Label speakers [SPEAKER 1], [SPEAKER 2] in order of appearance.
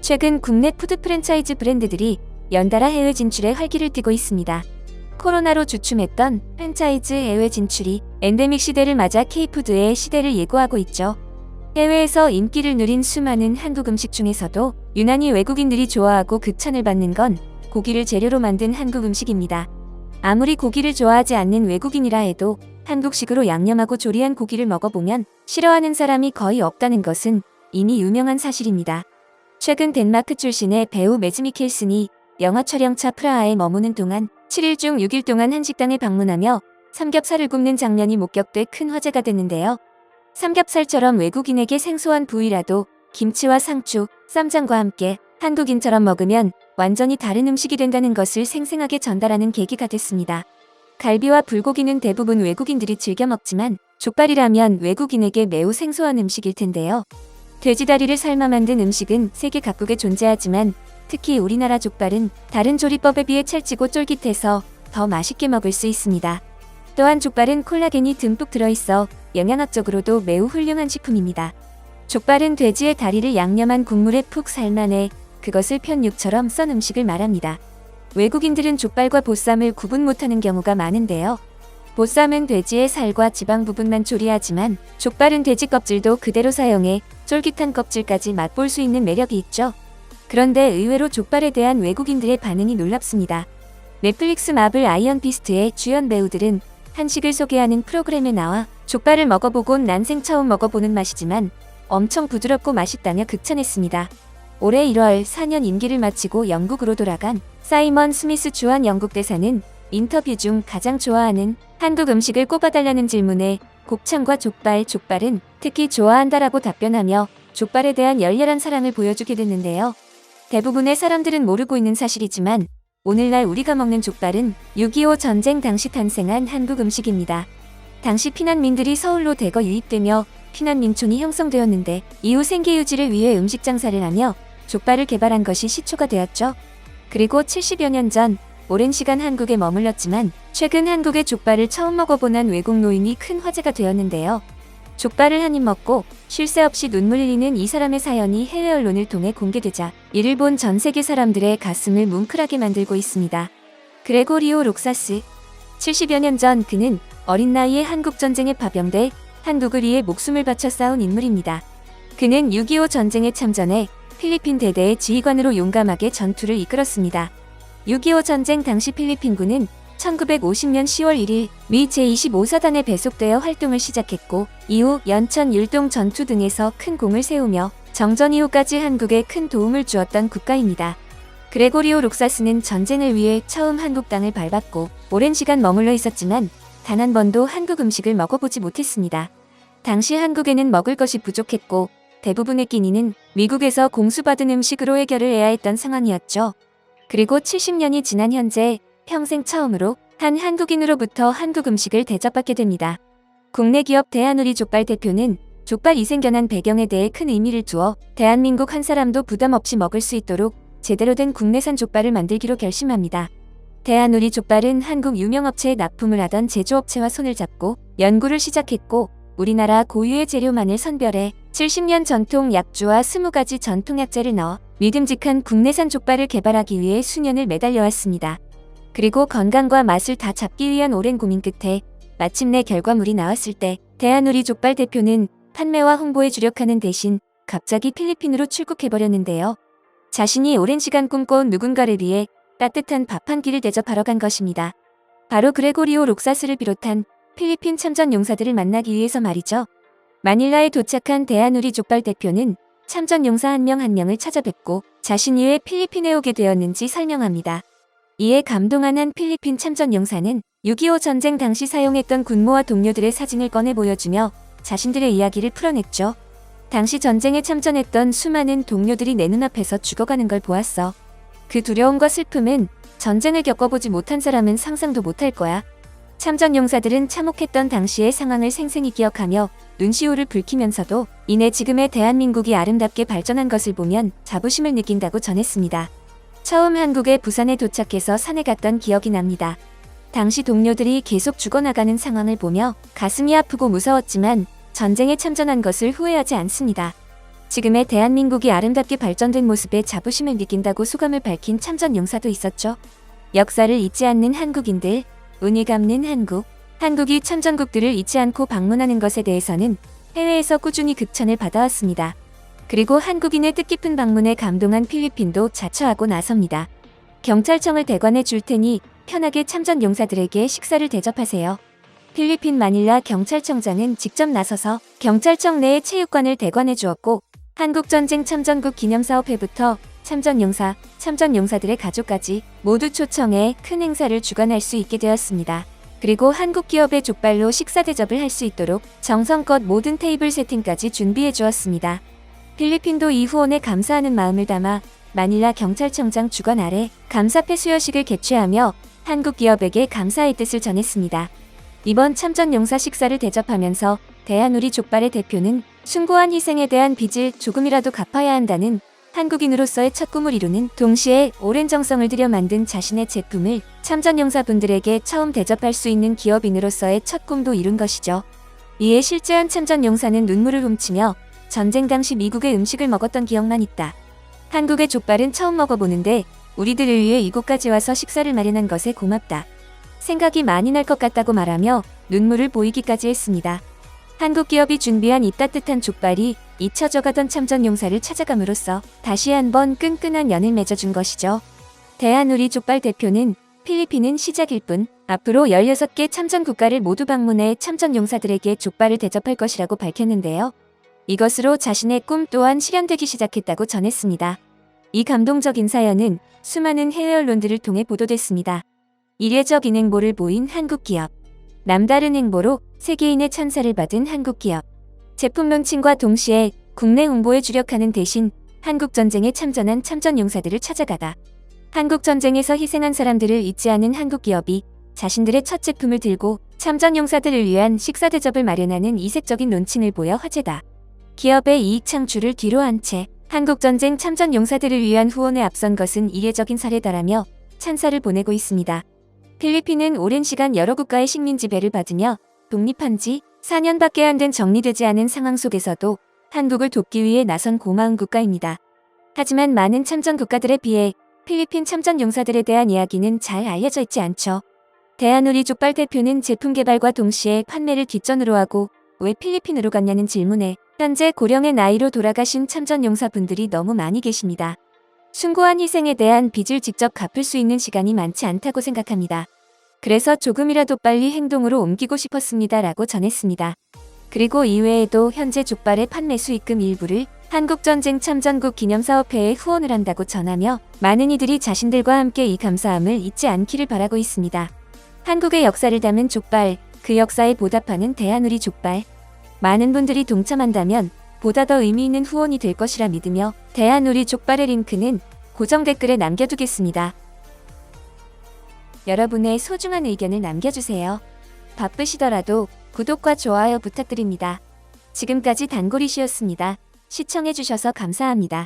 [SPEAKER 1] 최근 국내 푸드 프랜차이즈 브랜드들이 연달아 해외 진출에 활기를 띠고 있습니다. 코로나로 주춤했던 프랜차이즈 해외 진출이 엔데믹 시대를 맞아 K푸드의 시대를 예고하고 있죠. 해외에서 인기를 누린 수많은 한국 음식 중에서도 유난히 외국인들이 좋아하고 극찬을 받는 건 고기를 재료로 만든 한국 음식입니다. 아무리 고기를 좋아하지 않는 외국인이라 해도 한국식으로 양념하고 조리한 고기를 먹어보면 싫어하는 사람이 거의 없다는 것은 이미 유명한 사실입니다. 최근 덴마크 출신의 배우 매즈 미켈슨이 영화 촬영차 프라하에 머무는 동안 7일 중 6일 동안 한 식당을 방문하며 삼겹살을 굽는 장면이 목격돼 큰 화제가 됐는데요. 삼겹살처럼 외국인에게 생소한 부위라도 김치와 상추, 쌈장과 함께 한국인처럼 먹으면 완전히 다른 음식이 된다는 것을 생생하게 전달하는 계기가 됐습니다. 갈비와 불고기는 대부분 외국인들이 즐겨 먹지만 족발이라면 외국인에게 매우 생소한 음식일 텐데요. 돼지다리를 삶아 만든 음식은 세계 각국에 존재하지만 특히 우리나라 족발은 다른 조리법에 비해 찰지고 쫄깃해서 더 맛있게 먹을 수 있습니다. 또한 족발은 콜라겐이 듬뿍 들어있어 영양학적으로도 매우 훌륭한 식품입니다. 족발은 돼지의 다리를 양념한 국물에 푹 삶아내 그것을 편육처럼 썬 음식을 말합니다. 외국인들은 족발과 보쌈을 구분 못하는 경우가 많은데요. 보쌈은 돼지의 살과 지방 부분만 조리하지만 족발은 돼지 껍질도 그대로 사용해 쫄깃한 껍질까지 맛볼 수 있는 매력이 있죠. 그런데 의외로 족발에 대한 외국인들의 반응이 놀랍습니다. 넷플릭스 마블 아이언 피스트의 주연 배우들은 한식을 소개하는 프로그램에 나와 족발을 먹어보곤 난생 처음 먹어보는 맛이지만 엄청 부드럽고 맛있다며 극찬했습니다. 올해 1월 4년 임기를 마치고 영국으로 돌아간 사이먼 스미스 주한 영국 대사는 인터뷰 중 가장 좋아하는 한국 음식을 꼽아달라는 질문에 곱창과 족발은 특히 좋아한다라고 답변하며 족발에 대한 열렬한 사랑을 보여주게 됐는데요. 대부분의 사람들은 모르고 있는 사실이지만 오늘날 우리가 먹는 족발은 6.25 전쟁 당시 탄생한 한국 음식입니다. 당시 피난민들이 서울로 대거 유입되며 피난민촌이 형성되었는데 이후 생계 유지를 위해 음식 장사를 하며 족발을 개발한 것이 시초가 되었죠. 그리고 70여 년 전 오랜 시간 한국에 머물렀지만 최근 한국의 족발을 처음 먹어본 한 외국 노인이 큰 화제가 되었는데요. 족발을 한 입 먹고 쉴 새 없이 눈물 흘리는 이 사람의 사연이 해외 언론을 통해 공개되자 이를 본 전 세계 사람들의 가슴을 뭉클하게 만들고 있습니다. 그레고리오 록사스. 70여 년 전 그는 어린 나이에 한국 전쟁에 파병돼 한국을 위해 목숨을 바쳐 싸운 인물입니다. 그는 6.25 전쟁에 참전해 필리핀 대대의 지휘관으로 용감하게 전투를 이끌었습니다. 6.25 전쟁 당시 필리핀군은 1950년 10월 1일 미 제25사단에 배속되어 활동을 시작했고 이후 연천 율동 전투 등에서 큰功을 세우며 정전 이후까지 한국에 큰 도움을 주었던 국가입니다. 그레고리오 록사스는 전쟁을 위해 처음 한국 땅을 밟았고 오랜 시간 머물러 있었지만 단 한 번도 한국 음식을 먹어보지 못했습니다. 당시 한국에는 먹을 것이 부족했고 대부분의 끼니는 미국에서 공수받은 음식으로 해결을 해야 했던 상황이었죠. 그리고 70년이 지난 현재 평생 처음으로 한 한국인으로부터 한국 음식을 대접받게 됩니다. 국내 기업 대한우리 족발 대표는 족발이 생겨난 배경에 대해 큰 의미를 두어 대한민국 한 사람도 부담 없이 먹을 수 있도록 제대로 된 국내산 족발을 만들기로 결심합니다. 대한우리 족발은 한국 유명 업체에 납품을 하던 제조업체와 손을 잡고 연구를 시작했고 우리나라 고유의 재료만을 선별해 70년 전통 약주와 20가지 전통 약재를 넣어 믿음직한 국내산 족발을 개발하기 위해 수년을 매달려왔습니다. 그리고 건강과 맛을 다 잡기 위한 오랜 고민 끝에 마침내 결과물이 나왔을 때 대한우리 족발 대표는 판매와 홍보에 주력하는 대신 갑자기 필리핀으로 출국해버렸는데요. 자신이 오랜 시간 꿈꿔온 누군가를 위해 따뜻한 밥 한 끼를 대접하러 간 것입니다. 바로 그레고리오 록사스를 비롯한 필리핀 참전 용사들을 만나기 위해서 말이죠. 마닐라에 도착한 대한우리 족발 대표는 참전 용사 한 명 한 명을 찾아뵙고 자신이 왜 필리핀에 오게 되었는지 설명합니다. 이에 감동한 한 필리핀 참전 용사는 6.25 전쟁 당시 사용했던 군모와 동료들의 사진을 꺼내 보여주며 자신들의 이야기를 풀어냈죠. 당시 전쟁에 참전했던 수많은 동료들이 내 눈앞에서 죽어가는 걸 보았어. 그 두려움과 슬픔은 전쟁을 겪어보지 못한 사람은 상상도 못할 거야. 참전 용사들은 참혹했던 당시의 상황을 생생히 기억하며 눈시울을 붉히면서도 이내 지금의 대한민국이 아름답게 발전한 것을 보면 자부심을 느낀다고 전했습니다. 처음 한국의 부산에 도착해서 산에 갔던 기억이 납니다. 당시 동료들이 계속 죽어나가는 상황을 보며 가슴이 아프고 무서웠지만 전쟁에 참전한 것을 후회하지 않습니다. 지금의 대한민국이 아름답게 발전된 모습에 자부심을 느낀다고 소감을 밝힌 참전 용사도 있었죠. 역사를 잊지 않는 한국인들, 운이 갚는 한국. 한국이 참전국들을 잊지 않고 방문하는 것에 대해서는 해외에서 꾸준히 극찬을 받아왔습니다. 그리고 한국인의 뜻깊은 방문에 감동한 필리핀도 자처하고 나섭니다. 경찰청을 대관해 줄 테니 편하게 참전 용사들에게 식사를 대접하세요. 필리핀 마닐라 경찰청장은 직접 나서서 경찰청 내의 체육관을 대관해 주었고, 한국전쟁 참전국 기념사업회부터 참전용사, 참전용사들의 가족까지 모두 초청해 큰 행사를 주관할 수 있게 되었습니다. 그리고 한국 기업의 족발로 식사 대접을 할 수 있도록 정성껏 모든 테이블 세팅까지 준비해 주었습니다. 필리핀도 이 후원에 감사하는 마음을 담아 마닐라 경찰청장 주관 아래 감사패 수여식을 개최하며 한국 기업에게 감사의 뜻을 전했습니다. 이번 참전용사 식사를 대접하면서 대한우리 족발의 대표는 숭고한 희생에 대한 빚을 조금이라도 갚아야 한다는 한국인으로서의 첫 꿈을 이루는 동시에 오랜 정성을 들여 만든 자신의 제품을 참전용사분들에게 처음 대접할 수 있는 기업인으로서의 첫 꿈도 이룬 것이죠. 이에 실제한 참전용사는 눈물을 훔치며 전쟁 당시 미국의 음식을 먹었던 기억만 있다. 한국의 족발은 처음 먹어보는데 우리들을 위해 이곳까지 와서 식사를 마련한 것에 고맙다. 생각이 많이 날 것 같다고 말하며 눈물을 보이기까지 했습니다. 한국 기업이 준비한 이 따뜻한 족발이 잊혀져가던 참전용사를 찾아감으로써 다시 한번 끈끈한 연을 맺어준 것이죠. 대한우리 족발 대표는 필리핀은 시작일 뿐 앞으로 16개 참전 국가를 모두 방문해 참전용사들에게 족발을 대접할 것이라고 밝혔는데요. 이것으로 자신의 꿈 또한 실현되기 시작했다고 전했습니다. 이 감동적인 사연은 수많은 해외 언론들을 통해 보도됐습니다. 이례적인 행보를 보인 한국 기업. 남다른 행보로 세계인의 찬사를 받은 한국 기업. 제품 론칭과 동시에 국내 홍보에 주력하는 대신 한국전쟁에 참전한 참전용사들을 찾아가다 한국전쟁에서 희생한 사람들을 잊지 않은 한국 기업이 자신들의 첫 제품을 들고 참전용사들을 위한 식사 대접을 마련하는 이색적인 론칭을 보여 화제다. 기업의 이익 창출을 뒤로 한 채 한국전쟁 참전용사들을 위한 후원에 앞선 것은 이례적인 사례다라며 찬사를 보내고 있습니다. 필리핀은 오랜 시간 여러 국가의 식민 지배를 받으며 독립한 지 4년밖에 안 된 정리되지 않은 상황 속에서도 한국을 돕기 위해 나선 고마운 국가입니다. 하지만 많은 참전 국가들에 비해 필리핀 참전 용사들에 대한 이야기는 잘 알려져 있지 않죠. 대한우리 족발 대표는 제품 개발과 동시에 판매를 뒷전으로 하고 왜 필리핀으로 갔냐는 질문에 현재 고령의 나이로 돌아가신 참전 용사분들이 너무 많이 계십니다. 숭고한 희생에 대한 빚을 직접 갚을 수 있는 시간이 많지 않다고 생각합니다. 그래서 조금이라도 빨리 행동으로 옮기고 싶었습니다 라고 전했습니다. 그리고 이외에도 현재 족발의 판매 수익금 일부를 한국전쟁 참전국 기념사업회에 후원을 한다고 전하며 많은 이들이 자신들과 함께 이 감사함을 잊지 않기를 바라고 있습니다. 한국의 역사를 담은 족발, 그 역사에 보답하는 대한우리 족발. 많은 분들이 동참한다면 보다 더 의미 있는 후원이 될 것이라 믿으며 대한우리 족발의 링크는 고정 댓글에 남겨두겠습니다. 여러분의 소중한 의견을 남겨주세요. 바쁘시더라도 구독과 좋아요 부탁드립니다. 지금까지 단골이시였습니다. 시청해주셔서 감사합니다.